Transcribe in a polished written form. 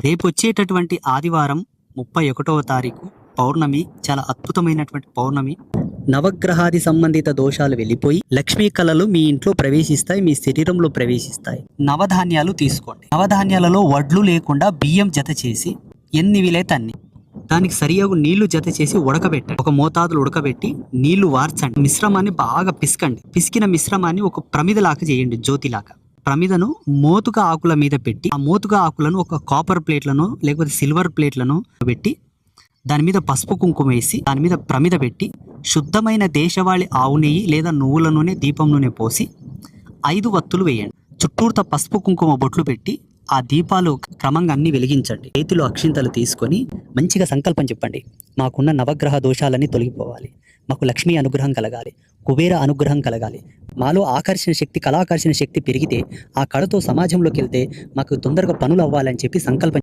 రేపు వచ్చేటటువంటి ఆదివారం 31వ తారీఖు పౌర్ణమి, చాలా అద్భుతమైనటువంటి పౌర్ణమి. నవగ్రహాది సంబంధిత దోషాలు వెళ్ళిపోయి లక్ష్మీ కళలు మీ ఇంట్లో ప్రవేశిస్తాయి, మీ శరీరంలో ప్రవేశిస్తాయి. నవధాన్యాలు తీసుకోండి. నవధాన్యాలలో వడ్లు లేకుండా బియ్యం జత చేసి ఎన్ని వీలైతే అన్ని, దానికి సరియగు నీళ్లు జత చేసి ఉడకబెట్టండి. ఒక మోతాదులు ఉడకబెట్టి నీళ్లు వార్చండి. మిశ్రమాన్ని బాగా పిసకండి. పిసికిన మిశ్రమాన్ని ఒక ప్రమిదలాగా చేయండి, జ్యోతిలాగా. ప్రమిదను మోతుక ఆకుల మీద పెట్టి, ఆ మోతుక ఆకులను ఒక కాపర్ ప్లేట్లను లేకపోతే సిల్వర్ ప్లేట్లను పెట్టి దాని మీద పసుపు కుంకుమ వేసి దాని మీద ప్రమిద పెట్టి శుద్ధమైన దేశవాళి ఆవు నెయ్యి లేదా నువ్వుల నూనె, దీపం నూనె పోసి 5 వత్తులు వేయండి. చుట్టూర్త పసుపు కుంకుమ బొట్లు పెట్టి ఆ దీపాలు క్రమంగా అన్ని వెలిగించండి. చేతిలో అక్షింతలు తీసుకొని మంచిగా సంకల్పం చెప్పండి. మాకున్న నవగ్రహ దోషాలన్నీ తొలగిపోవాలి, మాకు లక్ష్మీ అనుగ్రహం కలగాలి, కుబేర అనుగ్రహం కలగాలి, మాలో ఆకర్షణ శక్తి, కళాకర్షణ శక్తి పెరిగితే ఆ కళతో సమాజంలోకి వెళ్తే మాకు తొందరగా పనులు అవ్వాలని చెప్పి సంకల్పం